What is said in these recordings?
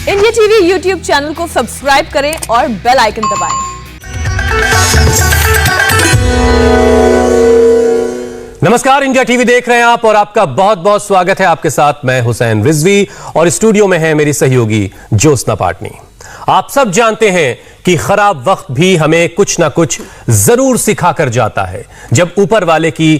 India TV YouTube channel को subscribe करें और बेल आइकन दबाएं। नमस्कार, इंडिया टीवी देख रहे हैं आप और आपका बहुत बहुत स्वागत है। आपके साथ मैं हुसैन रिजवी और स्टूडियो में है मेरी सहयोगी ज्योत्सना पाटनी। आप सब जानते हैं कि खराब वक्त भी हमें कुछ ना कुछ जरूर सिखा कर जाता है। जब ऊपर वाले की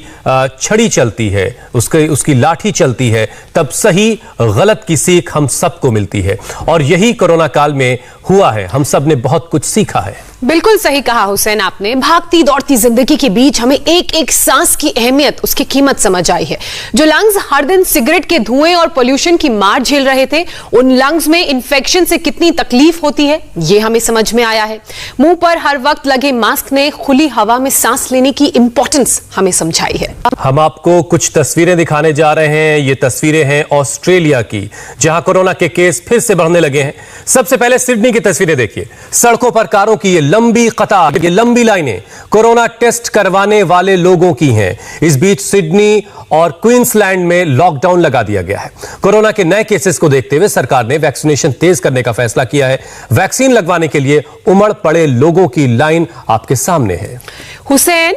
छड़ी चलती है, उसकी लाठी चलती है, तब सही गलत की सीख हम सबको मिलती है और यही कोरोना काल में हुआ है। हम सब ने बहुत कुछ सीखा है। बिल्कुल सही कहा हुसैन आपने। भागती दौड़ती जिंदगी के बीच हमें एक एक सांस की अहमियत, उसकी कीमत समझ आई है। जो लंग्स हर दिन सिगरेट के धुएं और पोल्यूशन की मार झेल रहे थे, उन लंग्स में इंफेक्शन से कितनी तकलीफ होती है ये हमें समझ में आया है। मुंह पर हर वक्त लगे मास्क ने खुली हवा में सांस लेने की इंपॉर्टेंस हमें समझाई है। हम आपको कुछ तस्वीरें दिखाने जा रहे हैं। ये तस्वीरें हैं ऑस्ट्रेलिया की, जहां कोरोना के केस फिर से बढ़ने लगे हैं। सबसे पहले सिडनी की तस्वीरें देखिए। सड़कों पर कारों की ये लंबी कतार, ये लंबी लाइनें कोरोना टेस्ट करवाने वाले लोगों की हैं। इस बीच सिडनी और क्वींसलैंड में लॉकडाउन लगा दिया गया है। कोरोना के नए केसेस को देखते हुए सरकार ने वैक्सीनेशन तेज करने का फैसला किया है। वैक्सीन लगवाने के लिए उमड़ पड़े लोगों की लाइन आपके सामने है। हुसैन,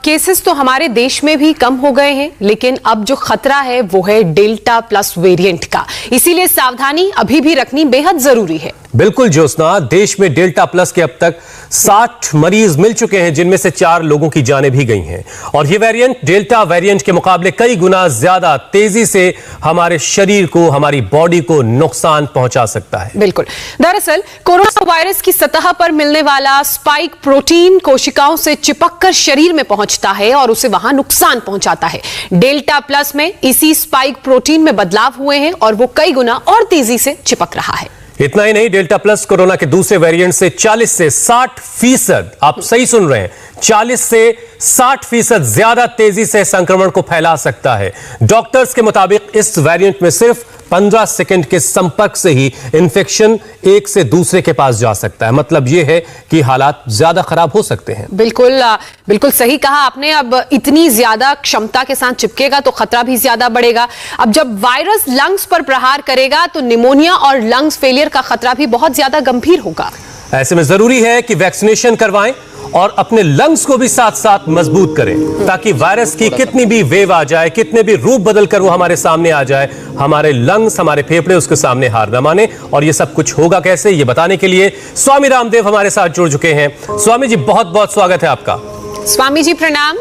केसेस तो हमारे देश में भी कम हो गए हैं, लेकिन अब जो खतरा है वो है डेल्टा प्लस वेरिएंट का। इसीलिए सावधानी अभी भी रखनी बेहद जरूरी है। बिल्कुल ज्योत्सना, देश में डेल्टा प्लस के अब तक 60 मरीज मिल चुके हैं, जिनमें से 4 लोगों की जानें भी गई हैं। और ये वेरिएंट डेल्टा वेरिएंट के मुकाबले कई गुना ज्यादा तेजी से हमारे शरीर को, हमारी बॉडी को नुकसान पहुंचा सकता है। बिल्कुल। दरअसल कोरोना वायरस की सतह पर मिलने वाला स्पाइक प्रोटीन कोशिकाओं से चिपककर शरीर में पहुंचता है और उसे वहां नुकसान पहुंचाता है। डेल्टा प्लस में इसी स्पाइक प्रोटीन में बदलाव हुए हैं और वो कई गुना और तेजी से चिपक रहा है। इतना ही नहीं, डेल्टा प्लस कोरोना के दूसरे वेरिएंट से 40 से 60%, आप सही सुन रहे हैं, 40 से 60% ज्यादा तेजी से संक्रमण को फैला सकता है। डॉक्टर्स के मुताबिक इस वेरिएंट में सिर्फ 15 सेकंड के संपर्क से ही इंफेक्शन एक से दूसरे के पास जा सकता है। मतलब यह है कि हालात ज्यादा खराब हो सकते हैं। बिल्कुल सही कहा आपने। अब इतनी ज्यादा क्षमता के साथ चिपकेगा तो खतरा भी ज्यादा बढ़ेगा। अब जब वायरस लंग्स पर प्रहार करेगा तो निमोनिया और लंग्स फेलियर का खतरा भी बहुत ज्यादा गंभीर होगा। ऐसे में जरूरी है कि वैक्सीनेशन करवाएं और अपने लंग्स को भी साथ साथ मजबूत करें, ताकि वायरस की कितनी भी वेव आ जाए, कितने भी रूप बदलकर वो हमारे सामने आ जाए, हमारे लंग्स, हमारे फेफड़े उसके सामने हार न माने। और ये सब कुछ होगा कैसे, ये बताने के लिए स्वामी रामदेव हमारे साथ जुड़ चुके हैं। स्वामी जी, बहुत बहुत स्वागत है आपका। स्वामी जी प्रणाम।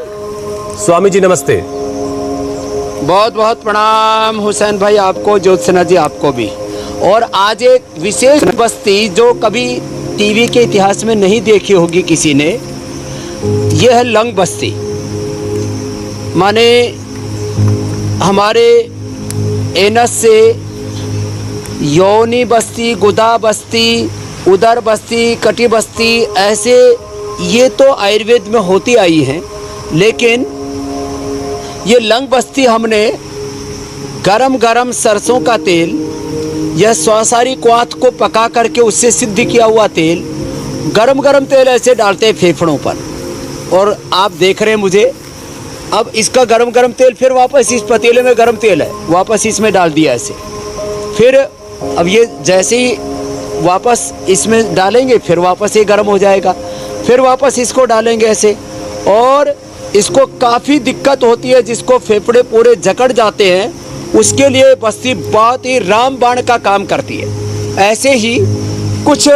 स्वामी जी नमस्ते। बहुत बहुत प्रणाम हुसैन भाई, आपको, ज्योत्सना जी आपको भी। और आज एक विशेष बस्ती जो कभी टीवी के इतिहास में नहीं देखी होगी किसी ने, यह है लंग बस्ती। माने हमारे एनस से योनी बस्ती, गुदा बस्ती, उदर बस्ती, कटी बस्ती, ऐसे ये तो आयुर्वेद में होती आई हैं, लेकिन ये लंग बस्ती हमने गरम गरम सरसों का तेल यह स्वासारी क्वाथ को पका करके उससे सिद्ध किया हुआ तेल, गरम गरम तेल ऐसे डालते हैं फेफड़ों पर। और आप देख रहे हैं मुझे, अब इसका गरम गरम तेल फिर वापस इस पतीले में गरम तेल है, वापस इसमें डाल दिया ऐसे। फिर अब ये जैसे ही वापस इसमें डालेंगे फिर वापस ये गर्म हो जाएगा, फिर वापस इसको डालेंगे ऐसे। और इसको काफ़ी दिक्कत होती है, जिसको फेफड़े पूरे जकड़ जाते हैं, उसके लिए बस्ती बहुत ही रामबाण का काम करती है। ऐसे ही कुछ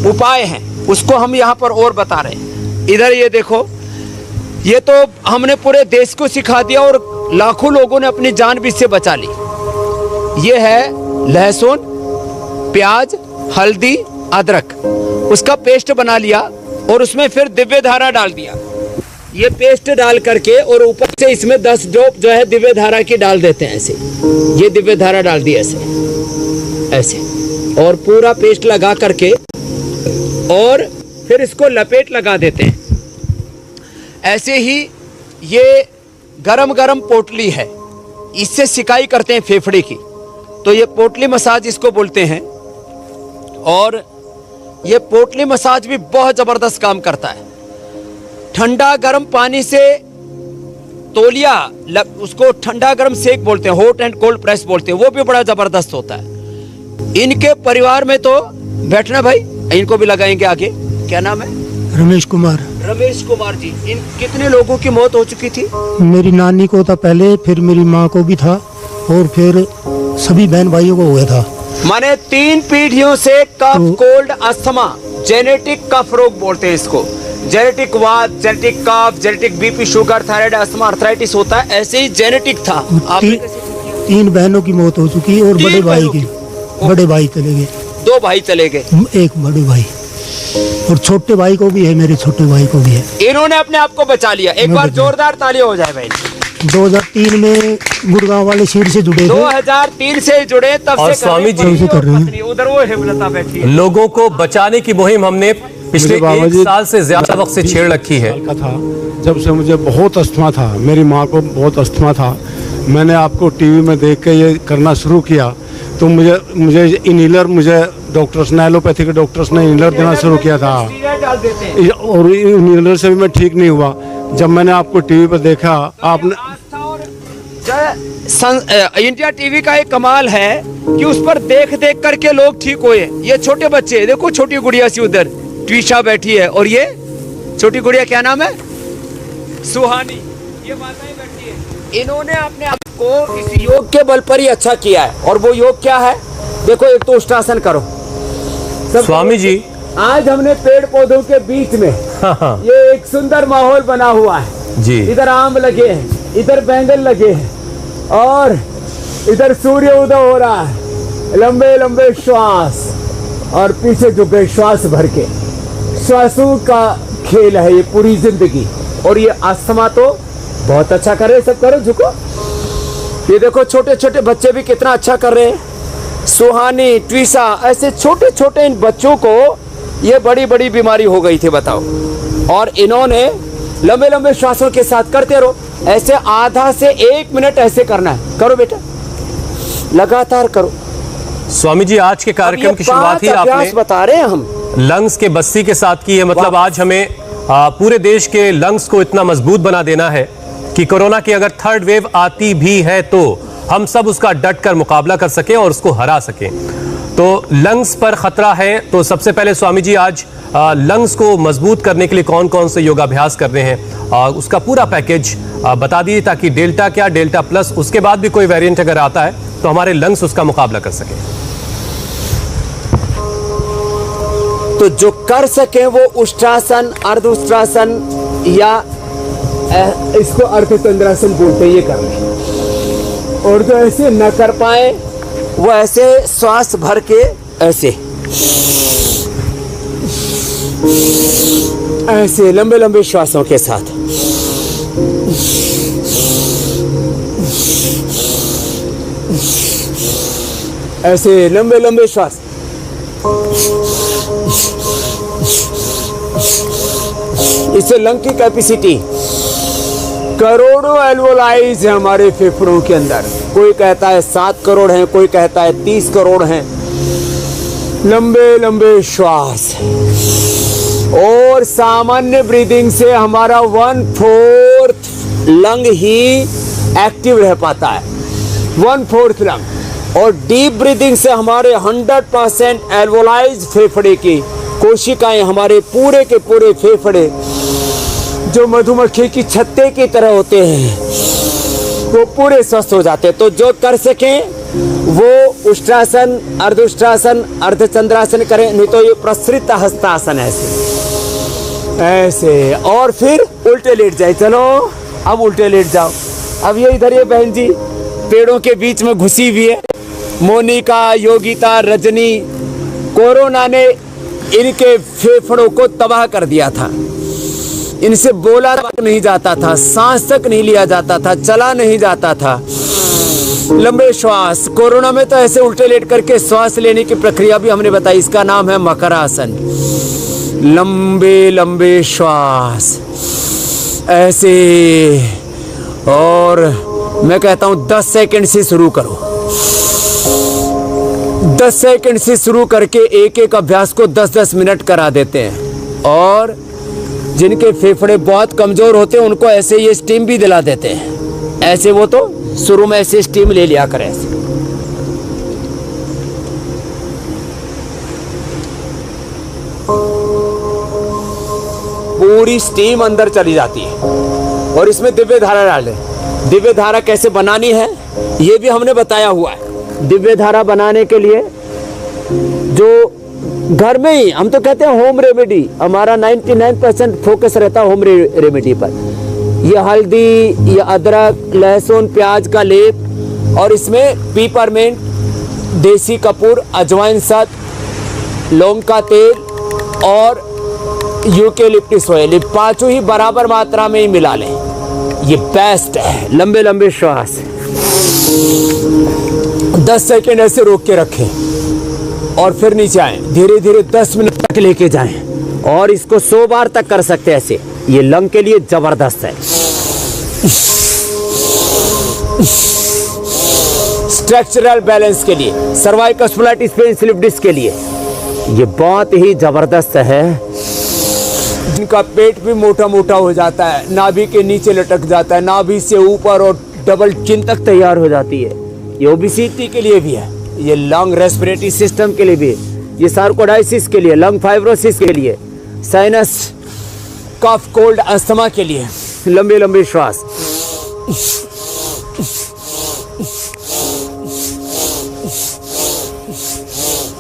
उपाय हैं, उसको हम यहाँ पर और बता रहे हैं। इधर ये देखो, ये तो हमने पूरे देश को सिखा दिया और लाखों लोगों ने अपनी जान भी इससे बचा ली। ये है लहसुन, प्याज, हल्दी, अदरक, उसका पेस्ट बना लिया और उसमें फिर दिव्य धारा डाल दिया। ये पेस्ट डाल करके और ऊपर से इसमें 10 ड्रॉप जो है दिव्य धारा की डाल देते हैं ऐसे। ये दिव्य धारा डाल दी ऐसे ऐसे, और पूरा पेस्ट लगा करके और फिर इसको लपेट लगा देते हैं ऐसे ही। ये गरम गरम पोटली है, इससे सिकाई करते हैं फेफड़े की, तो ये पोटली मसाज इसको बोलते हैं। और ये पोटली मसाज भी बहुत ज़बरदस्त काम करता है। ठंडा गर्म पानी से तौलिया, उसको ठंडा गर्म सेक बोलते हैं, हॉट एंड कोल्ड प्रेस बोलते हैं, वो भी बड़ा ज़बरदस्त होता है। इनके परिवार में तो बैठना भाई, इनको भी लगाएंगे आगे। क्या नाम है? रमेश कुमार। रमेश कुमार जी, इन कितने लोगों की मौत हो चुकी थी? मेरी नानी को था पहले, फिर मेरी माँ को भी था, और फिर सभी बहन भाइयों को हुआ था। माने 3 पीढ़ियों से कफ, कोल्ड, अस्थमा, जेनेटिक कफ रोग बोलते हैं इसको। जेनेटिक वात, जेनेटिक कफ, genetic BP, sugar, thyroid, asthma, arthritis होता है, ऐसे ही जेनेटिक था। आपने कैसे ठीक किया? 3 बहनों की मौत हो चुकी और बड़े भाई की, बड़े भाई चले गए, 2 भाई चले गए, 1 बड़े भाई, और छोटे भाई को भी है, मेरे छोटे भाई को भी है। इन्होंने अपने आप को बचा लिया। एक बार जोरदार ताली हो जाए भाई। 2003 में गुड़गांव वाले सीट से जुड़े थे। 2003 से जुड़े, तब और से स्वामी जी कर रहे हैं। उधर वो हेमलता बैठी है। लोगों को बचाने की मुहिम हमने पिछले 1 साल से ज्यादा वक्त से छेड़ रखी है। का था जब से मुझे बहुत अस्थमा था, मेरी माँ को बहुत अस्थमा था। मैंने आपको टीवी में देख के ये करना शुरू किया, तो मुझे इनहेलर, मुझे डॉक्टर्स ने, एलोपैथी के डॉक्टर्स ने इनहेलर देना शुरू किया था, और इनहेलर से भी मैं ठीक नहीं हुआ। जब मैंने आपको टीवी पर देखा, आपने इंडिया टीवी का एक कमाल है कि उस पर देख देख करके लोग ठीक हुए। ये छोटे बच्चे देखो, छोटी गुड़िया सी उधर ट्विशा बैठी है, और ये छोटी गुड़िया क्या नाम है? सुहानी। ये माताएं बैठी है। इन्होंने अपने आप को इस योग के बल पर ही अच्छा किया है। और वो योग क्या है? देखो, एक तो उष्टासन करो। स्वामी जी, आज हमने पेड़ पौधों के बीच में ये एक सुंदर माहौल बना हुआ है जी। इधर आम लगे हैं, इधर बैंगन लगे हैं, और इधर सूर्य उदय हो रहा है। लंबे लंबे श्वास, और पीछे झुके श्वास भर के। श्वासों का खेल है ये पूरी जिंदगी। और ये अस्थमा तो बहुत अच्छा कर रहे, सब करो, झुको। ये देखो, छोटे छोटे बच्चे भी कितना अच्छा कर रहे हैं। सुहानी, ट्विसा, ऐसे छोटे छोटे इन बच्चों को ये बड़ी बड़ी बीमारी हो गई थी, बताओ। और इन्होंने लंबे लंबे श्वासों के साथ करते रहो, ऐसे आधा से 1 मिनट ऐसे करना है। करो बेटा, लगातार करो। स्वामी जी, आज के कार्यक्रम की शुरुआत ही आपने बता रहे हैं हम लंग्स के बस्ती के साथ की है। मतलब आज हमें पूरे देश के लंग्स को इतना मजबूत बना देना है कि कोरोना की अगर 3rd वेव आती भी है तो हम सब उसका डट कर मुकाबला कर सकें और उसको हरा सकें। तो लंग्स पर खतरा है, तो सबसे पहले स्वामी जी आज लंग्स को मजबूत करने के लिए कौन कौन से योगाभ्यास कर रहे हैं, उसका पूरा पैकेज बता दीजिए, ताकि डेल्टा क्या, डेल्टा प्लस, उसके बाद भी कोई वेरिएंट अगर आता है तो हमारे लंग्स उसका मुकाबला कर सकें। तो जो कर सके वो उष्ट्रासन, अर्धउष्ट्रासन, या इसको अर्धचंद्रासन बोलते हैं, ये कर लें। और जो ऐसे न कर पाए वो ऐसे श्वास भर के ऐसे लंबे लंबे श्वासों के साथ। ऐसे लंबे लंबे श्वास। इससे लंग की कैपेसिटी करोड़ों एल्वोलाइज है हमारे फेफड़ों के अंदर। कोई कहता है 7 करोड़ हैं, कोई कहता है 30 करोड़ हैं। लंबे लंबे श्वास, और सामान्य ब्रीदिंग से हमारा 1/4 लंग ही एक्टिव रह पाता है, 1/4 लंग। और डीप ब्रीदिंग से हमारे 100% एल्वोलाइज फेफड़े की कोशिकाएं, हमारे पूरे के पूरे फेफड़े जो मधुमक्खी की छत्ते की तरह होते हैं, वो पूरे स्वस्थ हो जाते हैं। तो जो कर सकें वो उष्ट्रासन, अर्धउष्ट्रासन, अर्धचंद्रासन करें, नहीं तो ये प्रसृत हस्तासन ऐसे। और फिर उल्टे लेट जाए। चलो अब उल्टे लेट जाओ। अब ये इधर ये बहन जी पेड़ों के बीच में घुसी हुई है, मोनिका, योगिता, रजनी। कोरोना ने इनके फेफड़ों को तबाह कर दिया था। इनसे बोला तक नहीं जाता था, सांस तक नहीं लिया जाता था, चला नहीं जाता था। लंबे श्वास, कोरोना में तो ऐसे उल्टे लेट करके श्वास लेने की प्रक्रिया भी हमने बताई, इसका नाम है मकरासन। लंबे लंबे श्वास ऐसे, और मैं कहता हूं 10 सेकंड से शुरू करो। 10 सेकंड से शुरू करके एक एक अभ्यास को 10-10 मिनट करा देते हैं। और जिनके फेफड़े बहुत कमजोर होते हैं उनको ऐसे ये स्टीम भी दिला देते हैं। ऐसे वो तो शुरू में ऐसे स्टीम ले लिया करें। पूरी स्टीम अंदर चली जाती है। और इसमें दिव्य धारा डालें। दिव्य धारा कैसे बनानी है ये भी हमने बताया हुआ है। दिव्य धारा बनाने के लिए जो घर में ही, हम तो कहते हैं होम रेमेडी, हमारा 99% फोकस रहता है होम रेमेडी पर। ये हल्दी, ये अदरक, लहसुन, प्याज का लेप और इसमें पीपरमेंट, देसी कपूर, अजवाइन सत, लौंग का तेल और यूकेलिप्टस ऑयल, ये पांचों ही बराबर मात्रा में ही मिला लें। ये बेस्ट है। लंबे लंबे श्वास 10 सेकेंड ऐसे रोक के रखें और फिर नीचे आए। धीरे धीरे 10 मिनट तक लेके जाएं और इसको 100 बार तक कर सकते हैं ऐसे। ये लंग के लिए जबरदस्त है। स्ट्रक्चरल बैलेंस के लिए, सर्वाइकल स्प्लाइटिस पेन, स्लिप डिस्क के लिए ये बहुत ही जबरदस्त है। इनका पेट भी मोटा मोटा हो जाता है, नाभि के नीचे लटक जाता है, नाभि से ऊपर और डबल चिन तक तैयार हो जाती है। ये ओबेसिटी के लिए भी है, ये लंग रेस्पिरेटरी सिस्टम के लिए भी है, ये सार्कोडाइसिस के लिए, लंग फाइब्रोसिस के लिए, साइनस, कफ, कोल्ड, अस्थमा के लिए। लंबे लंबे श्वास।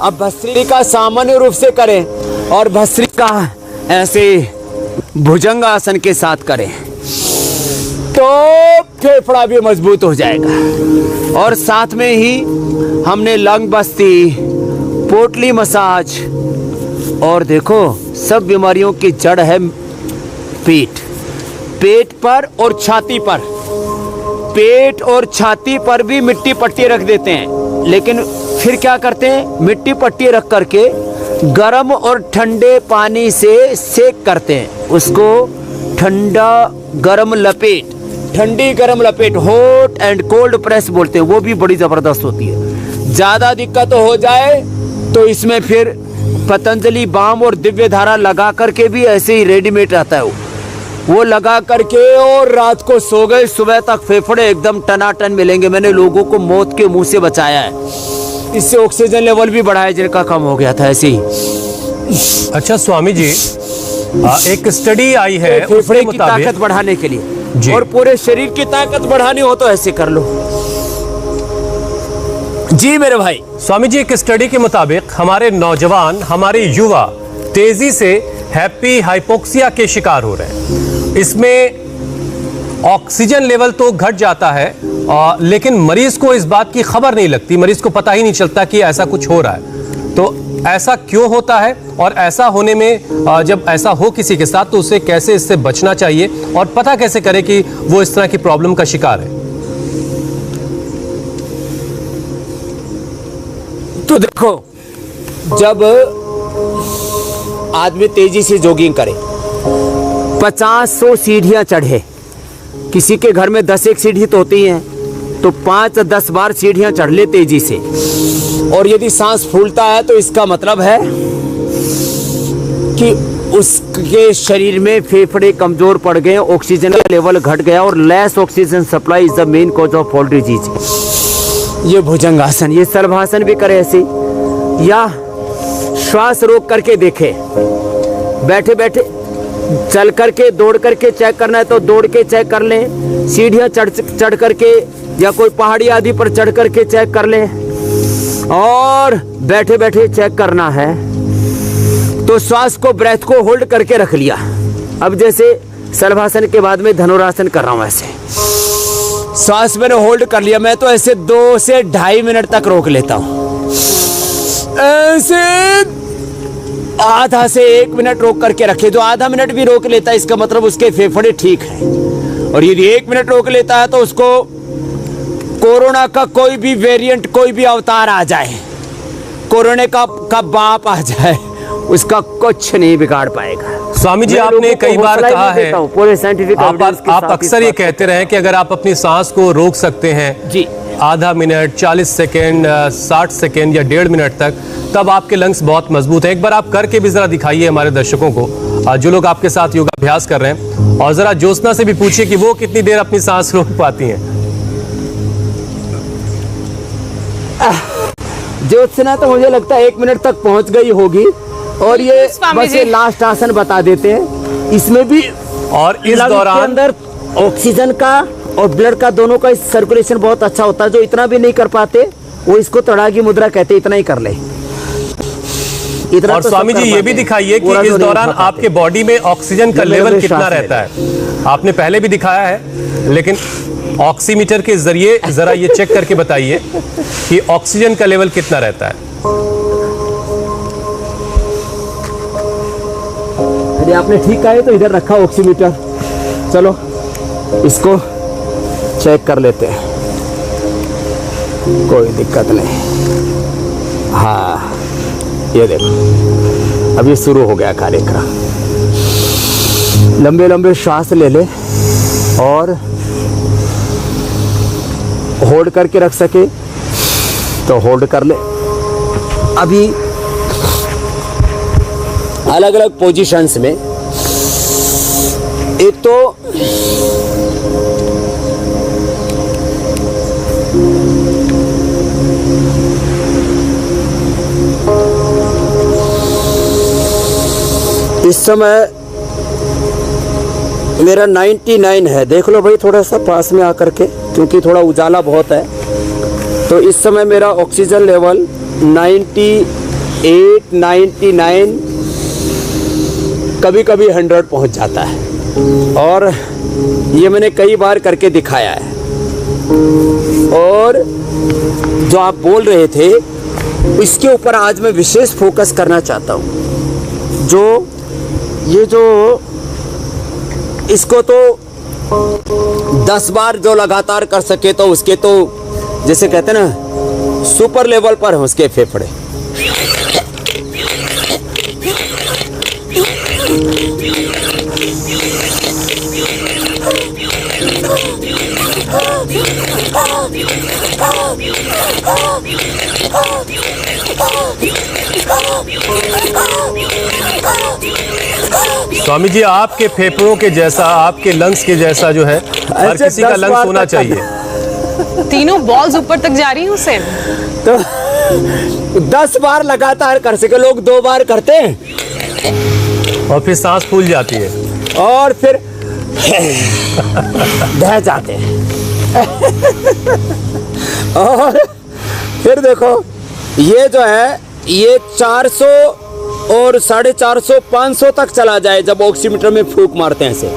अब भस्त्रिका सामान्य रूप से करें और भस्त्रिका ऐसे भुजंगासन के साथ करें तो फेफड़ा भी मजबूत हो जाएगा। और साथ में ही हमने लंग बस्ती, पोटली मसाज और देखो सब बीमारियों की जड़ है पेट। पेट पर और छाती पर, पेट और छाती पर भी मिट्टी पट्टी रख देते हैं, लेकिन फिर क्या करते हैं, मिट्टी पट्टी रख करके गर्म और ठंडे पानी से सेक करते हैं उसको। ठंडा गर्म लपेट, ठंडी गर्म लपेट, हॉट एंड कोल्ड प्रेस बोलते हैं, वो भी बड़ी जबरदस्त होती है। ज्यादा दिक्कत हो जाए तो इसमें फिर पतंजलि बाम और दिव्य धारा लगा करके भी ऐसे ही रेडीमेड आता है वो लगा करके और रात को सो गए, सुबह तक फेफड़े एकदम टनाटन मिलेंगे। मैंने लोगों को मौत के मुंह से बचाया है। इससे ऑक्सीजन लेवल भी बढ़ा है जिनका कम हो गया था ऐसे ही। अच्छा स्वामी जी, एक स्टडी आई है तो फेफड़े की ताकत बढ़ाने के लिए और पूरे शरीर की ताकत बढ़ानी हो तो ऐसे कर लो। जी मेरे भाई। स्वामी जी, एक स्टडी के मुताबिक हमारे नौजवान, हमारे युवा तेजी से हैप्पी हाइपोक्सिया के शिकार हो रहे हैं। इसमें ऑक्सीजन लेवल तो घट जाता है लेकिन मरीज को इस बात की खबर नहीं लगती, मरीज को पता ही नहीं चलता कि ऐसा कुछ हो रहा है। तो ऐसा क्यों होता है और ऐसा होने में जब ऐसा हो किसी के साथ तो उसे कैसे इससे बचना चाहिए और पता कैसे करे कि वो इस तरह की प्रॉब्लम का शिकार है? तो देखो, जब आदमी तेजी से जॉगिंग करे, 50-100 सीढ़ियां चढ़े, किसी के घर में 10-1 सीढ़ी तो होती हैं, तो 5-10 बार सीढ़ियां चढ़ ले तेजी से, और यदि सांस फूलता है तो इसका मतलब है कि उसके शरीर में फेफड़े कमजोर पड़ गए, ऑक्सीजन का लेवल घट गया और less oxygen supply is the main cause of all disease. ये भुजंगासन, ये सर्वासन भी करे ऐसे, या श्वास रोक करके देखे, बैठे बैठे चल करके दौड़ करके चेक करना है तो दौड़ के चेक कर लें, सीढ़ियां चढ़ करके या कोई पहाड़ी आदि पर चढ़ करके चेक कर लें, और बैठे बैठे चेक करना है तो श्वास को, ब्रेथ को होल्ड करके रख लिया। अब जैसे सर्वासन के बाद में धनुरासन कर रहा हूं, ऐसे श्वास मैंने होल्ड कर लिया, मैं तो ऐसे 2 से 2.5 मिनट तक रोक लेता हूं, ऐसे आधा से 1 मिनट रोक करके रखे। जो आधा मिनट भी रोक लेता है इसका मतलब उसके फेफड़े ठीक हैं, और यदि 1 मिनट रोक लेता है तो उसको कोरोना का कोई भी वेरिएंट, कोई भी अवतार आ जाए, कोरोना का बाप आ जाए, उसका कुछ नहीं बिगाड़ पाएगा। स्वामी जी, आपने कई बार कहा है, पूरे साइंटिफिक आप अक्सर ये कहते रहे कि अगर आप अपनी सांस को रोक सकते हैं जी आधा मिनट, 40 सेकेंड, 60 सेकेंड या 1.5 मिनट तक, तब आपके लंग्स बहुत मजबूत हैं। एक बार आप करके भी जरा दिखाइए हमारे दर्शकों को, जो लोग आपके साथ योगाभ्यास कर रहे हैं, और जरा ज्योत्सना से भी पूछिए कि वो कितनी देर अपनी सांस रोक पाती हैं। ज्योत्सना तो मुझे लगता है 1 मिनट तक पहुंच गई होगी, और ये बस ये लास्ट आसन बता देते हैं। इसमें भी और इस लंग के दौरान अंदर ऑक्सीजन का और ब्लड का दोनों का सर्कुलेशन बहुत अच्छा होता है। जो इतना भी नहीं कर पाते वो इसको तड़ागी मुद्रा कहते, इतना ही कर ले। इतना और तो स्वामी सब जी कर ये भी पाते। दिखाइए पूरा कि इस जो नहीं दौरान उठा पाते। आपके बॉडी में ऑक्सीजन का लंबे लेवल लंबे कितना सांस ले रहता है। आपने पहले भी दिखाया है, लेकिन ऑक्सीमीटर के जरिए जरा ये चेक करके बताइए कि ऑक्सीजन का लेवल कितना रहता है। यदि आपने ठीक कहा है तो इधर रखा ऑक्सीमीटर, चलो इसको चेक कर लेते हैं, कोई दिक्कत नहीं। हाँ ये देखो अभी शुरू हो गया कार्यक्रम। लंबे लंबे श्वास ले ले और होल्ड करके रख सके तो होल्ड कर ले। अभी अलग अलग पोजीशंस में, एक तो इस समय मेरा 99 है, देख लो भाई थोड़ा सा पास में आकर के, क्योंकि थोड़ा उजाला बहुत है। तो इस समय मेरा ऑक्सीजन लेवल 98, 99, कभी कभी 100 पहुंच जाता है। और ये मैंने कई बार करके दिखाया है। और जो आप बोल रहे थे इसके ऊपर आज मैं विशेष फोकस करना चाहता हूँ। जो ये जो इसको तो 10 बार जो लगातार कर सके तो उसके तो जैसे कहते हैं ना सुपर लेवल पर है उसके फेफड़े। स्वामी जी आपके फेफड़ों के जैसा, आपके लंग्स के जैसा जो है हर ऐसे किसी का 10 लंग्स बार होना तक चाहिए। तीनों बॉल्स ऊपर तक जा रही हैं हुसैन। तो 10 बार लगातार कर सके, लोग 2 बार करते हैं और फिर सांस फूल जाती है और फिर बह जाते हैं। और फिर देखो ये जो है ये 400 और 450, 500 तक चला जाए जब ऑक्सीमीटर में फूंक मारते हैं ऐसे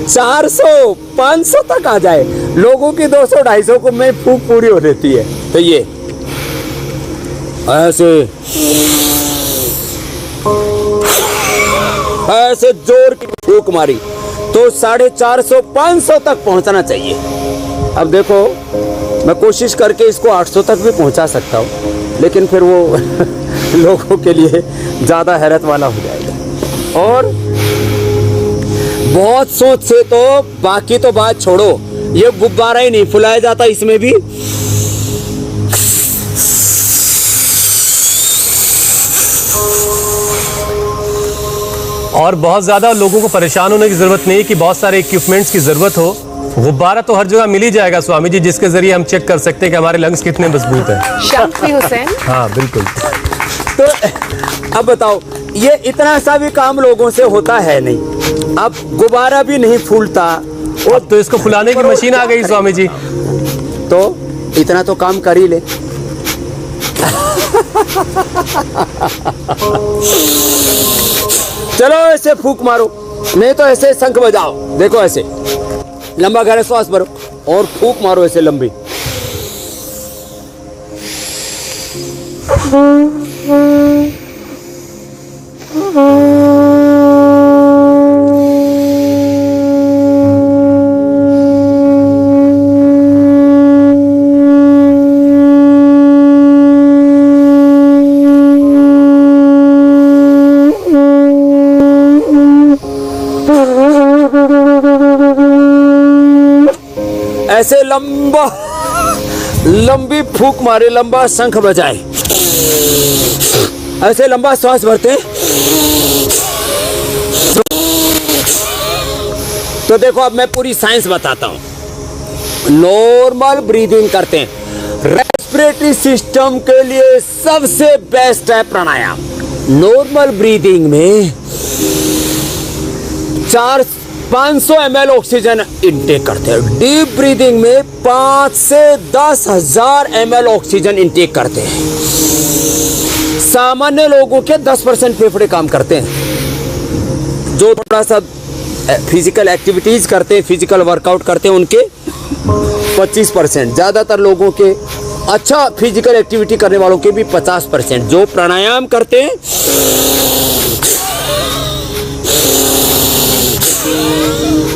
400, 500 तक आ जाए, लोगों की 200, 250 को में फूंक पूरी हो देती है। तो ये ऐसे जोर की फूंक मारी तो 450, 500 तक पहुंचना चाहिए। अब देखो मैं कोशिश करके इसको 800 तक भी पहुंचा सकता हूं, लेकिन फिर वो लोगों के लिए ज़्यादा हैरत वाला हो जाएगा। और बहुत सोच से तो बाकी तो बात छोड़ो, ये गुब्बारा ही नहीं फुलाया जाता इसमें भी। और बहुत ज्यादा लोगों को परेशान होने की जरूरत नहीं कि बहुत सारे इक्विपमेंट्स की जरूरत हो। गुब्बारा तो हर जगह मिल ही जाएगा स्वामी जी, जिसके जरिए हम चेक कर सकते हैं कि हमारे लंग्स कितने मजबूत हैं। शांति हुसैन। हाँ बिल्कुल। तो अब बताओ ये इतना सा भी काम लोगों से होता है नहीं। अब गुब्बारा भी नहीं फूलता और अब तो इसको फुलाने की मशीन आ गई स्वामी जी। तो इतना तो काम कर ही ले। चलो ऐसे फूंक मारो, नहीं तो ऐसे शंख बजाओ। देखो ऐसे लंबा गहरा श्वास भरो और फूंक मारो ऐसे लंबी। ऐसे लंबा लंबी फूंक मारे, लंबा शंख बजाए, ऐसे लंबा श्वास भरते हैं। तो देखो अब मैं पूरी साइंस बताता हूं। नॉर्मल ब्रीदिंग करते हैं, रेस्ट रेस्पिरेटरी सिस्टम के लिए सबसे बेस्ट है प्राणायाम। नॉर्मल ब्रीदिंग में 500 ml ऑक्सीजन इनटेक करते हैं, डीप ब्रीदिंग में 5 से 10,000 ml ऑक्सीजन इनटेक करते हैं। सामान्य लोगों के 10% फेफड़े काम करते हैं। जो थोड़ा सा फिजिकल एक्टिविटीज करते हैं, फिजिकल वर्कआउट करते हैं, उनके 25%। ज़्यादातर लोगों के अच्छा फिजिकल एक्टिविटी करने वालों के भी 50%। जो प्राणायाम करते हैं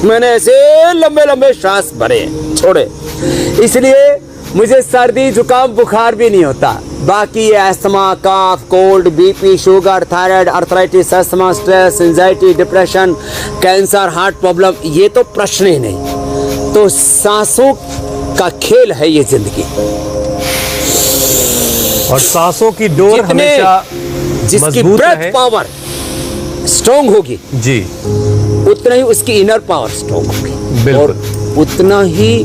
मैंने ऐसे लंबे लंबे सांस भरे छोड़े, इसलिए मुझे सर्दी जुकाम बुखार भी नहीं होता। बाकी ये asthma, cough, cold, BP, sugar, thyroid, arthritis, asthma, stress, anxiety, depression, cancer, heart problem, ये तो प्रश्न ही नहीं। तो सांसों का खेल है ये जिंदगी, और सांसों की डोर हमेशा जिसकी मजबूत ब्रेथ रहे। पावर स्ट्रॉन्ग होगी जी, उतना ही उसकी इनर पावर स्ट्रॉन्ग होगी, बिल्कुल। और उतना ही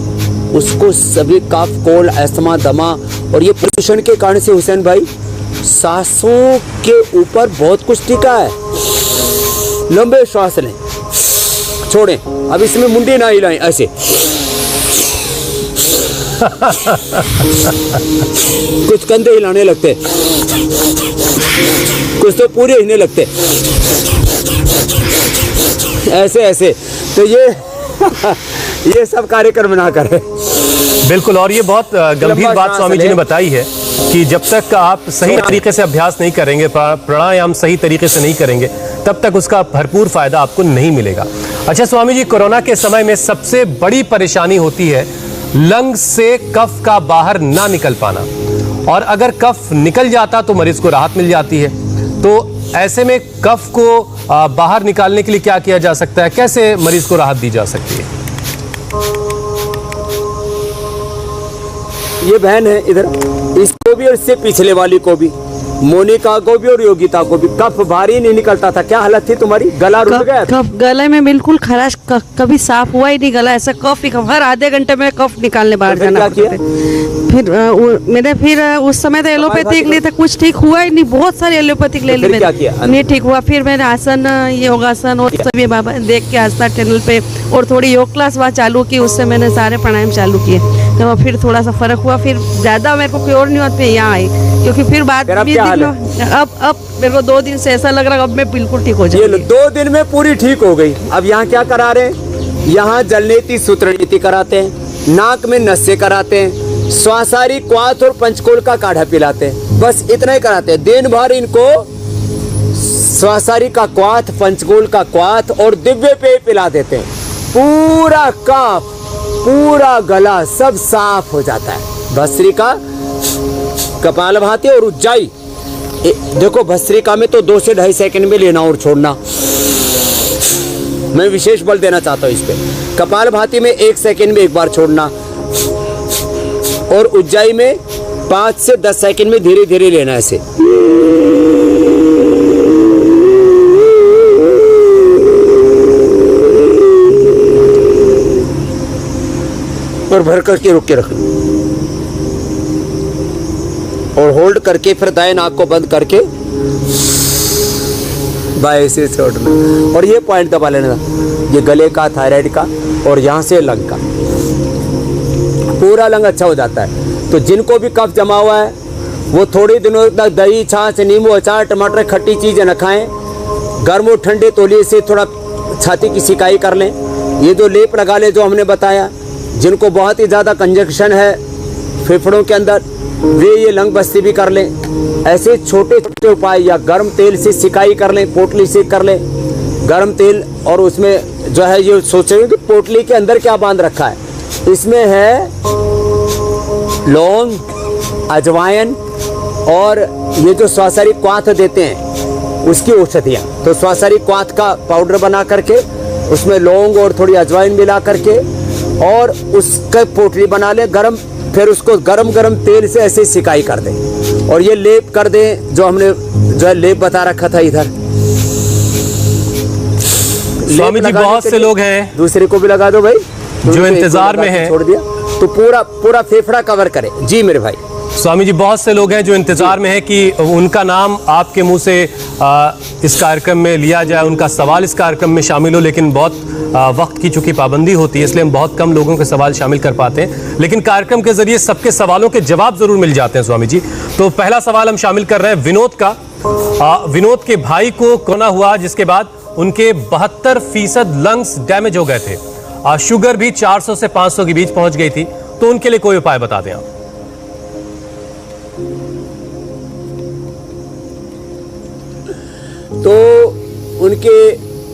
उसको सभी काफ, कोल्ड, अस्थमा, दमा, और ये प्रदूषण के कारण से हुसैन भाई सांसों के ऊपर बहुत कुछ टिका है। लंबे श्वास लें, छोड़ें। अब इसमें मुंडी ना हिलाएं, ऐसे कुछ कंधे हिलाने लगते, कुछ तो पूरे हिलने लगते, ऐसे ऐसे। तो ये सब कार्यक्रम ना करें। बिल्कुल। और ये बहुत गंभीर बात स्वामी जी ने बताई है कि जब तक आप सही तरीके से अभ्यास नहीं करेंगे, प्राणायाम सही तरीके से नहीं करेंगे, तब तक उसका भरपूर फायदा आपको नहीं मिलेगा। अच्छा स्वामी जी, कोरोना के समय में सबसे बड़ी परेशानी होती है लंग्स से कफ का बाहर ना निकल पाना, और अगर कफ निकल जाता तो मरीज को राहत मिल जाती है। तो ऐसे में कफ को बाहर निकालने के लिए क्या किया जा सकता है? कैसे मरीज को राहत दी जा सकती है? ये बहन है इधर, इसको भी और इससे पिछले वाली को भी, मोनिका को भी और योगिता को भी कफ भारी नहीं निकलता था। क्या हालत थी तुम्हारी? गला रुक गया? कफ गले में बिल्कुल खराश, कभी साफ हुआ ही नहीं गला, ऐसा कफ ही कफ, हर आधे घंटे में कफ निकालने बाहर जाना पड़ता है। फिर उस समय तो एलोपैथिक लिए था, कुछ ठीक हुआ ही नहीं, बहुत सारे एलोपैथिक ले लिए, नहीं ठीक हुआ। फिर मैंने आसन, योगासन और सभी बाबा देख के आस्था चैनल पे, और थोड़ी योग क्लास वहाँ चालू की, उससे मैंने सारे प्राणायाम चालू किए, तो फिर थोड़ा सा फर्क हुआ। फिर ज्यादा मेरे को क्योर नहीं हुआ, फिर यहाँ आई, क्योंकि फिर बाद में अब मेरे को 2 दिन से ऐसा लग रहा है अब मैं बिल्कुल ठीक हो जाऊंगी। 2 दिन में पूरी ठीक हो गई। अब यहाँ क्या करा रहे हैं? यहाँ जलनेति सूत्रनीति कराते हैं, नाक में नसें कराते हैं, स्वासारी, क्वाथ और पंचकोल का काढ़ा पिलाते हैं, बस इतना ही कराते हैं। दिन भर इनको स्वासारी का क्वाथ, पंचकोल का क्वाथ और दिव्य पेय पिला देते हैं। पूरा कफ, पूरा गला सब साफ हो जाता है। भस्त्रिका, कपालभाति और उज्जाई, देखो भस्त्रिका में तो 2 से 2.5 सेकंड में लेना और छोड़ना, मैं विशेष बल देना चाहता हूँ इस पे। कपालभाति में 1 सेकंड में एक बार छोड़ना, और उज्जाई में 5 से 10 सेकंड में धीरे धीरे लेना ऐसे। और भर करके रोक के रखना, और होल्ड करके फिर दाएं नाक को बंद करके बाएं से छोड़ना, और ये पॉइंट दबा लेना, ये गले का, थायराइड का, और यहाँ से लंग का, पूरा लंग अच्छा हो जाता है। तो जिनको भी कफ जमा हुआ है वो थोड़े दिनों तक दही, छाछ, नींबू, अचार, टमाटर, खट्टी चीजें न खाएं। गर्म और ठंडे तौलिए से थोड़ा छाती की सिकाई कर लें। ये जो लेप लगा ले जो हमने बताया, जिनको बहुत ही ज़्यादा कंजक्शन है फेफड़ों के अंदर, वे ये लंग बस्ती भी कर लें। ऐसे छोटे छोटे उपाय, या गर्म तेल से सिकाई कर लें, पोटली से कर लें गर्म तेल, और उसमें जो है ये सोचेंगे कि पोटली के अंदर क्या बांध रखा है। इसमें है लौंग, अजवाइन, और ये जो स्वासारी क्वाथ देते हैं उसकी औषधियाँ। तो स्वासारी क्वाथ का पाउडर बना करके उसमें लौंग और थोड़ी अजवाइन मिला करके, और उसका पोटली बना ले गरम, फिर उसको गरम गरम तेल से ऐसे सिकाई कर दें, और ये लेप कर दें जो हमने जो है लेप बता रखा था इधर। स्वामी जी, बहुत से लोग हैं, दूसरे को भी लगा दो भाई, जो इंतजार में हैं, छोड़ दिया तो पूरा पूरा फेफड़ा कवर करे। जी मेरे भाई। स्वामी जी, बहुत से लोग हैं जो इंतजार में हैं कि उनका नाम आपके मुंह से इस कार्यक्रम में लिया जाए, उनका सवाल इस कार्यक्रम में शामिल हो, लेकिन बहुत वक्त की चूंकि पाबंदी होती है, इसलिए हम बहुत कम लोगों के सवाल शामिल कर पाते हैं, लेकिन कार्यक्रम के जरिए सबके सवालों के जवाब जरूर मिल जाते हैं स्वामी जी। तो पहला सवाल हम शामिल कर रहे हैं विनोद का। विनोद के भाई को कोरोना हुआ, जिसके बाद उनके 72% लंग्स डैमेज हो गए थे। शुगर भी 400 से 500 के बीच पहुंच गई थी, तो उनके लिए कोई उपाय बता दें आप। तो उनके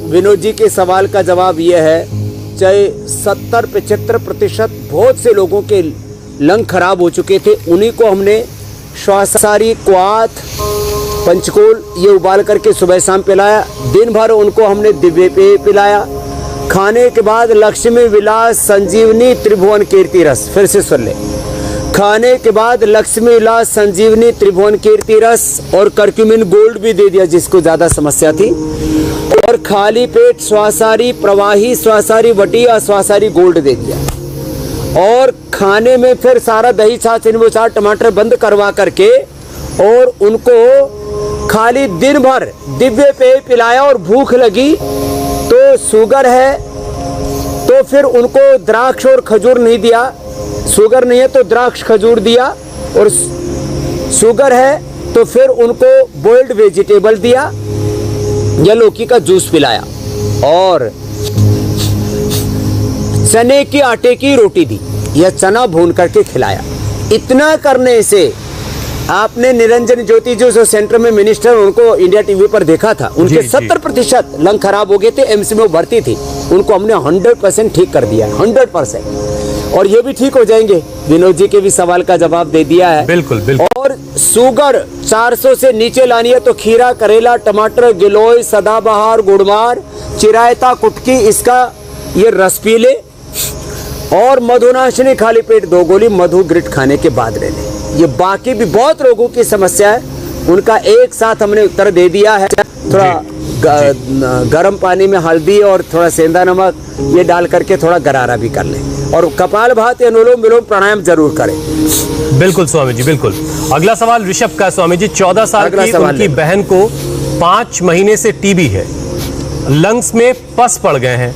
विनोद जी के सवाल का जवाब यह है, चाहे 70-75% बहुत से लोगों के लंग खराब हो चुके थे, उन्हीं को हमने श्वासारी, क्वाथ, पंचकोल ये उबाल करके सुबह शाम पिलाया। दिन भर उनको हमने दिव्य पेय पिलाया। खाने के बाद लक्ष्मी विलास, संजीवनी, त्रिभुवन कीर्ति रस, फिर से सुन ले। खाने के बाद लक्ष्मी विलास, संजीवनी, त्रिभुवन कीर्ति रस और करक्यूमिन गोल्ड भी दे दिया जिसको ज़्यादा समस्या थी, और खाली पेट श्वासारी, प्रवाही श्वासारी, वटिया श्वासारी गोल्ड दे दिया। और खाने में फिर सारा दही, छाछ, नींबू चाट, टमाटर बंद करवा करके और उनको खाली दिन भर दिव्य पेय पिलाया। और भूख लगी तो शुगर है तो फिर उनको द्राक्ष और खजूर नहीं दिया, शुगर नहीं है तो द्राक्ष खजूर दिया, और शुगर है तो फिर उनको बॉइल्ड वेजिटेबल दिया या लौकी का जूस पिलाया, और चने के आटे की रोटी दी या चना भून करके खिलाया। इतना करने से आपने निरंजन ज्योति जो सेंटर में मिनिस्टर, उनको इंडिया टीवी पर देखा था, उनके 70% लंग खराब हो गए थे, एम्स में वो भर्ती थी, उनको हमने 100% ठीक कर दिया, 100%। और ये भी ठीक हो जाएंगे। विनोद जी के भी सवाल का जवाब दे दिया है। बिल्कुल बिल्कुल। और शुगर 400 से नीचे लानी है तो खीरा, करेला, टमाटर, गिलोय, सदाबहार, गुड़मार, चिरायता, कुटकी, इसका ये रस पी ले। और मधुनाशिनी खाली पेट 2 गोली मधु ग्रिट खाने के बाद ले ले। ये बाकी भी बहुत लोगों की समस्या है, उनका एक साथ हमने उत्तर दे दिया है। थोड़ा गर्म पानी में हल्दी और थोड़ा सेंधा नमक ये डाल करके थोड़ा गरारा भी कर लें, और कपाल भाती, अनुलोम विलोम, प्राणायाम जरूर करें। बिल्कुल स्वामी जी, बिल्कुल। अगला सवाल ऋषभ का। स्वामी जी, 14 साल की उनकी बहन को 5 महीने से टीबी है, लंग्स में पस पड़ गए हैं,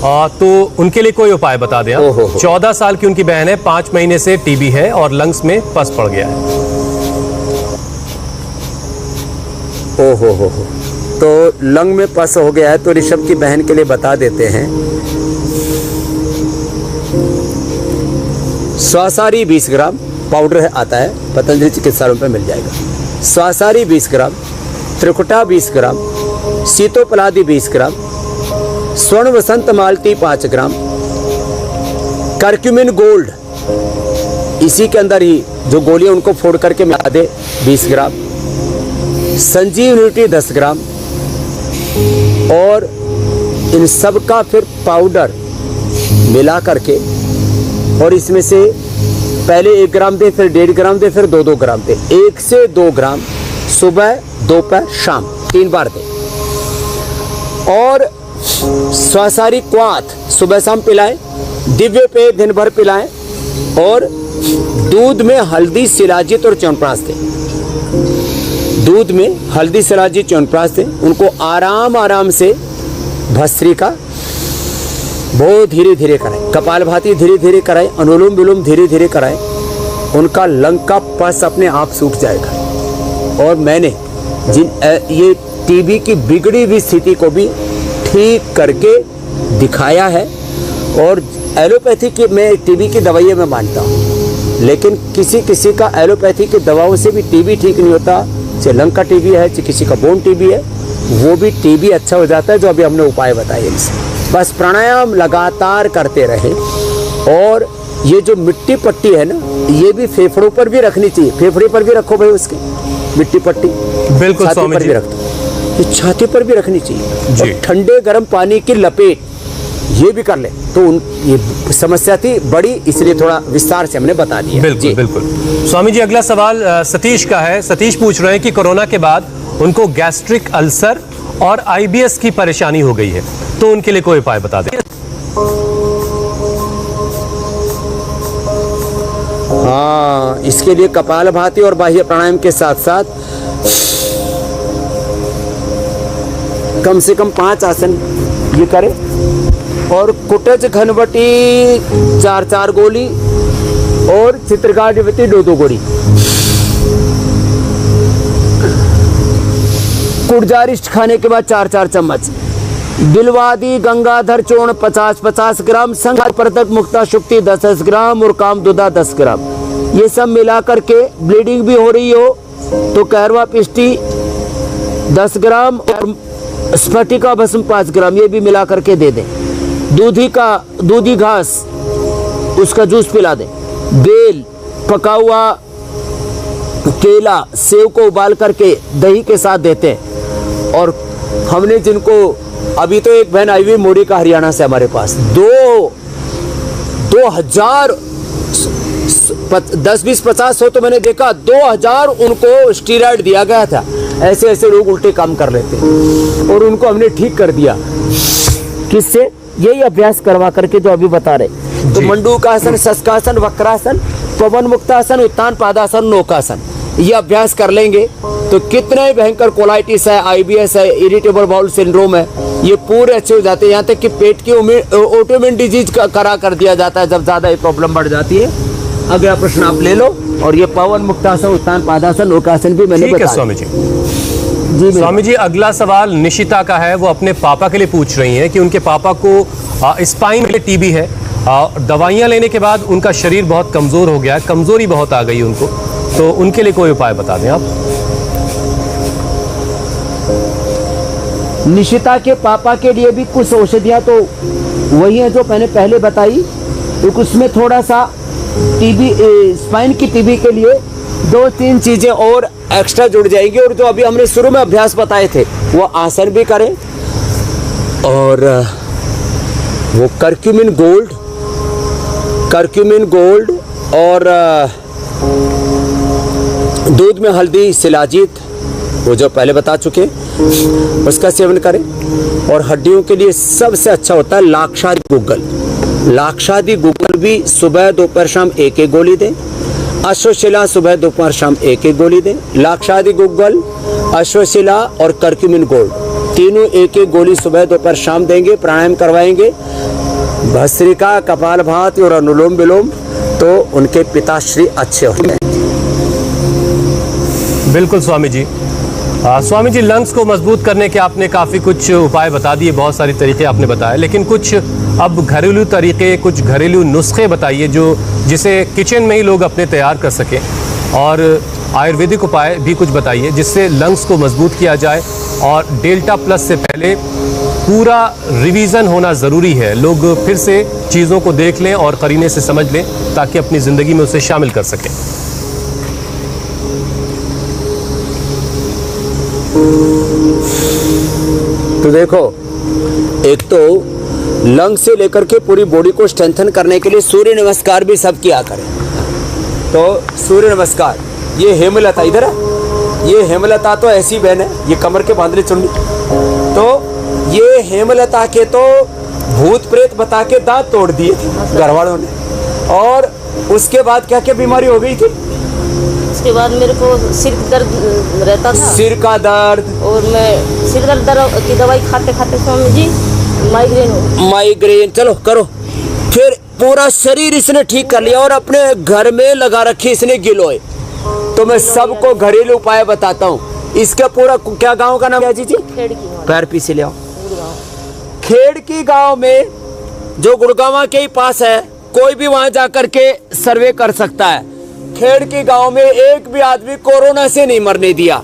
तो उनके लिए कोई उपाय बता दें आप। 14 साल की उनकी बहन है, 5 महीने से टीबी है और लंग्स में पस पड़ गया है। हो। तो लंग में पस हो गया है, तो ऋषभ की बहन के लिए बता देते हैं। श्वासारी 20 ग्राम पाउडर है, आता है पतंजलि चिकित्सालयों पे मिल जाएगा। श्वासारी 20 ग्राम, त्रिकुटा 20 ग्राम, सीतोपलादी 20 ग्राम, स्वर्ण वसंत मालती 5 ग्राम, करक्यूमिन गोल्ड इसी के अंदर ही जो गोलियां उनको फोड़ करके मिला दे 20 ग्राम, संजीवनी 10 ग्राम, और इन सब का फिर पाउडर मिला करके, और इसमें से पहले 1 ग्राम दे, फिर 1.5 ग्राम दे, फिर 2-2 ग्राम दे, 1 से 2 ग्राम सुबह, दोपहर, शाम 3 बार दे। और श्वासारी क्वाथ सुबह शाम पिलाएं, दिव्य पेय दिन भर पिलाएं, और दूध में हल्दी, शिलाजीत और च्यवनप्राश दें। दूध में हल्दी, शिलाजीत, च्यवनप्राश दें। उनको आराम से भस्त्रिका बहुत धीरे धीरे कराएं, कपालभाति धीरे धीरे कराएं, अनुलोम विलोम धीरे धीरे कराएं। उनका लंग का पस अपने आप सूख जाएगा। और मैंने ये टीबी की बिगड़ी हुई स्थिति को भी ठीक करके दिखाया है। और एलोपैथी की, मैं टीबी की दवाइयाँ मैं मानता हूँ, लेकिन किसी का एलोपैथी की दवाओं से भी टीबी ठीक नहीं होता। चाहे लंग का टीबी है, चाहे किसी का बोन टीबी है, वो भी टीबी अच्छा हो जाता है, जो अभी हमने उपाय बताए इनसे। बस प्राणायाम लगातार करते रहें। और ये जो मिट्टी पट्टी है ना, ये भी फेफड़ों पर भी रखनी चाहिए। फेफड़े पर भी रखो भाई उसके मिट्टी पट्टी, बिल्कुल छाती पर भी रख दो, ये छाती पर भी रखनी चाहिए। और ठंडे गर्म पानी की लपेट ये भी कर ले, तो ये समस्या थी बड़ी, इसलिए थोड़ा विस्तार से हमने बता दिया। बिल्कुल बिल्कुल। स्वामी जी, अगला सवाल सतीश का है। सतीश पूछ रहे हैं कि कोरोना के बाद उनको गैस्ट्रिक अल्सर और IBS की परेशानी हो गई है, तो उनके लिए कोई उपाय बता दें। हाँ, इसके लिए कपालभाति और बाह्य प्राणायाम के साथ साथ कम से कम 5 आसन ये करें। और कुटज घनवटी 4-4 गोली और चित्रकार्यवती 2-2 गोली। कुटजारिष्ट खाने के बाद 4-4 चम्मच। बिलवादी गंगाधर चूर्ण 50-50 ग्राम, संघार परतक मुक्ता शुक्ति 10-10 ग्राम और कामदुदा 10 ग्राम। ये सब मिला करके ब्लीडिंग भी हो रही हो तो कहरवा पिष्टी 10 ग्राम और स्फटिका भस्म 5 ग्राम ये भी मिला करके दे दें। दूधी घास उसका जूस पिला दें। बेल, पका हुआ केला, सेव को उबाल करके दही के साथ देते हैं। और हमने जिनको अभी तो एक बहन आई हुई मोड़ी का हरियाणा से हमारे पास 2000 10-20-50 हो तो मैंने देखा 2000 उनको स्टीरॉयड दिया गया था। ऐसे ऐसे लोग उल्टे काम कर लेते और उनको हमने ठीक कर दिया। किससे? यही अभ्यास करवा करके जो अभी बता रहे। तो मंडूकासन, शस्कासन, वक्रासन, पवन मुक्तासन, उत्तान पादासन, नौकासन ये अभ्यास कर लेंगे तो कितना ही भयंकर कोलाइटिस है, IBS है, इरिटेबल बाउल सिंड्रोम है, ये पूरे अच्छे हो जाते हैं। यहाँ तक कि पेट की ऑटोइम्यून डिजीज करा कर दिया जाता है जब ज्यादा ये प्रॉब्लम बढ़ जाती है। अगला प्रश्न आप ले लो। और ये पवन मुक्तासन, उत्तान पादासन, नौकासन भी मैंने बताया। स्वामी जी। स्वामी जी, अगला सवाल निशिता का है। वो अपने पापा के लिए पूछ रही हैं कि उनके पापा को स्पाइन में TB है। दवाइयाँ लेने के बाद उनका शरीर बहुत कमजोर हो गया है, कमजोरी बहुत आ गई उनको, तो उनके लिए कोई उपाय बता दें आप। निशिता के पापा के लिए भी कुछ औषधियाँ तो वही हैं जो मैंने पहले बताई। तो उसमें थोड़ा सा स्पाइन की TB के लिए 2-3 चीजें और एक्स्ट्रा जुड़ जाएंगी। और जो अभी हमने शुरू में अभ्यास बताए थे वो आसन भी करें। और वो करक्यूमिन गोल्ड और दूध में हल्दी, शिलाजीत वो जो पहले बता चुके, उसका सेवन करें। और हड्डियों के लिए सबसे अच्छा होता है लाक्षादी गुग्गल। लाक्षादी गुग्गल भी सुबह दोपहर शाम 1-1 गोली दें। अश्वशिला सुबह दोपहर शाम 1-1 गोली दें। लाक्षादी गुग्गल, अश्वशिला और करक्यूमिन गोल्ड तीनों 1-1 गोली सुबह दोपहर शाम देंगे। प्राणायाम करवाएंगे, भस्त्रिका, कपालभाति और अनुलोम विलोम, तो उनके पिताश्री अच्छे होंगे। बिल्कुल स्वामी जी। स्वामी जी, लंग्स को मजबूत करने के आपने काफ़ी कुछ उपाय बता दिए, बहुत सारे तरीके आपने बताए, लेकिन कुछ अब घरेलू तरीके, कुछ घरेलू नुस्खे बताइए जिसे किचन में ही लोग अपने तैयार कर सकें। और आयुर्वेदिक उपाय भी कुछ बताइए जिससे लंग्स को मजबूत किया जाए। और डेल्टा प्लस से पहले पूरा रिवीजन होना ज़रूरी है। लोग फिर से चीज़ों को देख लें और करीने से समझ लें ताकि अपनी ज़िंदगी में उसे शामिल कर सकें। तो देखो, एक तो लंग से लेकर के पूरी बॉडी को स्ट्रेंथन करने के लिए सूर्य नमस्कार भी सब किया करें। तो सूर्य नमस्कार, ये हेमलता इधर है, ये हेमलता तो ऐसी बहन है, ये कमर के बांधने चुन्नी, तो ये हेमलता के तो भूत प्रेत बता के दांत तोड़ दिए थे घर वालों ने। और उसके बाद क्या क्या बीमारी हो गई थी? उसके बाद मेरे को सिर दर्द रहता था, सिर का दर्द, और मैं सिर दर्द की दवाई खाते खाते स्वामी जी माइग्रेन। चलो करो, फिर पूरा शरीर इसने ठीक कर लिया और अपने घर में लगा रखी इसने गिलोय। तो मैं सबको घरेलू उपाय बताता हूँ। इसका पूरा क्या गांव का नाम है जी? पैर पीछे ले आओ। खेड़की गांव में जो गुड़गांव के ही पास है, कोई भी वहां जाकर के सर्वे कर सकता है। खेड़की गांव में एक भी आदमी कोरोना से नहीं मरने दिया।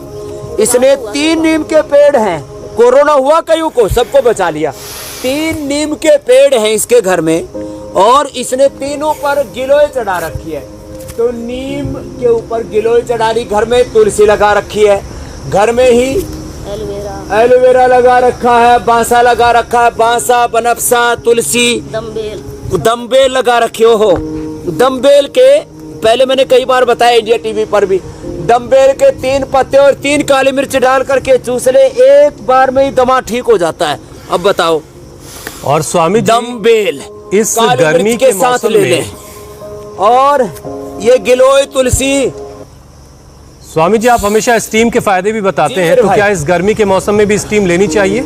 इसने 3 नीम के पेड़ हैं, कोरोना हुआ कईयों को, सबको बचा लिया। 3 नीम के पेड़ हैं इसके घर में और इसने तीनों पर गिलोय चढ़ा रखी है। तो नीम के ऊपर गिलोय चढ़ा ली, घर में तुलसी लगा रखी है, घर में ही एलोवेरा लगा रखा है, बांसा लगा रखा है, बांसा, बनफसा, तुलसी, दम्बेल लगा रखी हो। दम्बेल के पहले मैंने कई बार बताया इंडिया टीवी पर भी, दम्बेल के 3 पत्ते और 3 काली मिर्च डाल करके चूस ले, एक बार में ही दमा ठीक हो जाता है। अब बताओ। और स्वामी जी, दम्बेल इस गर्मी के साथ ले ले। और ये गिलोय तुलसी। स्वामी जी, आप हमेशा स्टीम के फायदे भी बताते हैं, तो क्या इस गर्मी के मौसम में भी स्टीम लेनी चाहिए?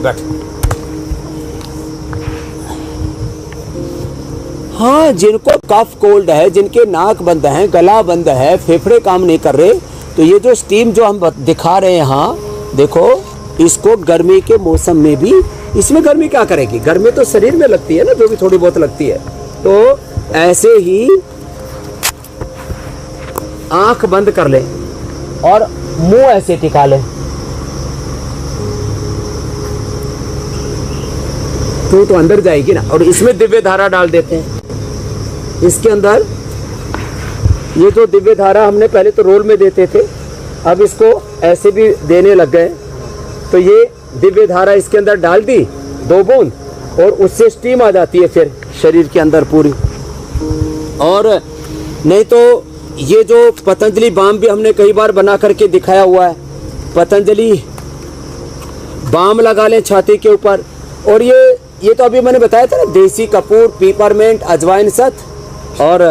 हाँ, जिनको कफ कोल्ड है, जिनके नाक बंद है, गला बंद है, फेफड़े काम नहीं कर रहे, तो ये जो स्टीम जो हम दिखा रहे हैं यहाँ देखो, इसको गर्मी के मौसम में भी, इसमें गर्मी क्या करेगी, गर्मी तो शरीर में लगती है ना, जो भी थोड़ी बहुत लगती है। तो ऐसे ही आंख बंद कर ले और मुंह ऐसे टिका ले, तो अंदर जाएगी ना। और इसमें दिव्य धारा डाल देते हैं, इसके अंदर ये जो दिव्य धारा हमने पहले तो रोल में देते थे, अब इसको ऐसे भी देने लग गए। तो ये दिव्य धारा इसके अंदर डाल दी 2 बूंद, और उससे स्टीम आ जाती है फिर शरीर के अंदर पूरी। और नहीं तो ये जो पतंजलि बाम भी हमने कई बार बना करके दिखाया हुआ है, पतंजलि बाम लगा लें छाती के ऊपर। और ये तो अभी मैंने बताया था ना, देसी कपूर, पीपरमेंट, अजवाइन सत, और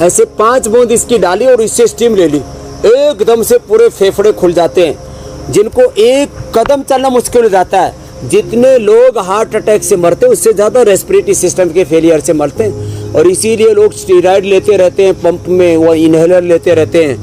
ऐसे 5 बूंद इसकी डाली और इससे स्टीम ले ली, एकदम से पूरे फेफड़े खुल जाते हैं। जिनको एक कदम चलना मुश्किल हो जाता है, जितने लोग हार्ट अटैक से मरते हैं उससे ज़्यादा रेस्पिरेटरी सिस्टम के फेलियर से मरते हैं। और इसीलिए लोग स्टीरॉयड लेते रहते हैं, पंप में वो इनहेलर लेते रहते हैं,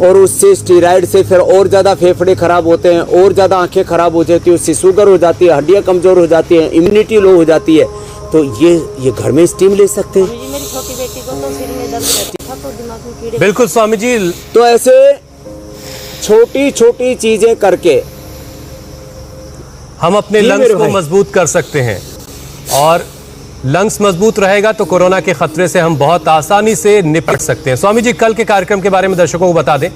और उससे स्टीरॉयड से फिर और ज़्यादा फेफड़े ख़राब होते हैं, और ज़्यादा आंखें ख़राब हो जाती है, उससे शुगर हो जाती है, हड्डियाँ कमज़ोर हो जाती हैं, इम्यूनिटी लो हो जाती है। तो ये घर में स्टीम ले सकते हैं। मेरी छोटी बेटी को तो सिर में दर्द रहता था, तो दिमाग में कीड़े। बिल्कुल स्वामी जी, तो ऐसे छोटी छोटी चीजें करके हम अपने लंग्स को मजबूत कर सकते हैं, और लंग्स मजबूत रहेगा तो कोरोना के खतरे से हम बहुत आसानी से निपट सकते हैं। स्वामी जी, कल के कार्यक्रम के बारे में दर्शकों को बता दें।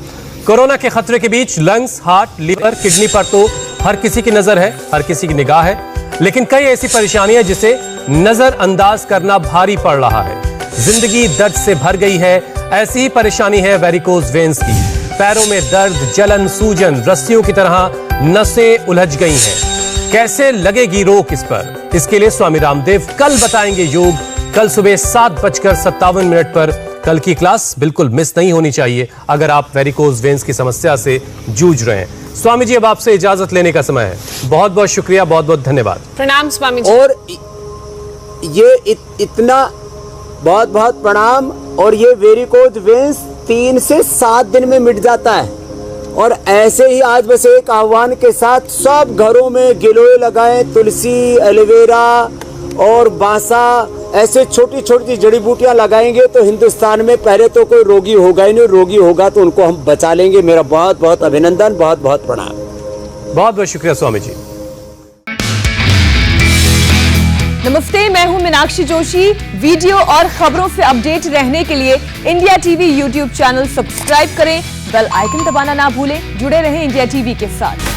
कोरोना के खतरे के बीच लंग्स, हार्ट, लीवर, किडनी पर तो हर किसी की नजर है, हर किसी की निगाह है, लेकिन कई ऐसी परेशानियां जिसे नजरअंदाज करना भारी पड़ रहा है। जिंदगी दर्द से भर गई है। ऐसी ही परेशानी है वेरिकोज वेन्स की। पैरों में दर्द, जलन, सूजन, रस्सियों की तरह नसें उलझ गई हैं। कैसे लगेगी रोक इस पर? इसके लिए स्वामी रामदेव कल बताएंगे योग। कल सुबह 7:57 पर कल की क्लास बिल्कुल मिस नहीं होनी चाहिए अगर आप वेरिकोज वेन्स की समस्या से जूझ रहे हैं। स्वामी जी, अब आपसे इजाजत लेने का समय है। बहुत बहुत शुक्रिया, बहुत बहुत धन्यवाद। प्रणाम स्वामी जी। और ये इतना बहुत बहुत प्रणाम। और ये वेरिकोज वेन्स 3 से 7 दिन में मिट जाता है। और ऐसे ही आज बस एक आह्वान के साथ सब घरों में गिलोय लगाएं, तुलसी, एलोवेरा और बांसा, ऐसे छोटी छोटी जड़ी बूटियां लगाएंगे तो हिंदुस्तान में पहले तो कोई रोगी होगा ही नहीं, रोगी होगा तो उनको हम बचा लेंगे। मेरा बहुत बहुत अभिनंदन, बहुत बहुत प्रणाम। बहुत बहुत शुक्रिया स्वामी जी। नमस्ते, मैं हूं मीनाक्षी जोशी। वीडियो और खबरों से अपडेट रहने के लिए India TV YouTube channel subscribe करें, बेल आइकन दबाना ना भूलें। जुड़े रहें इंडिया टीवी के साथ।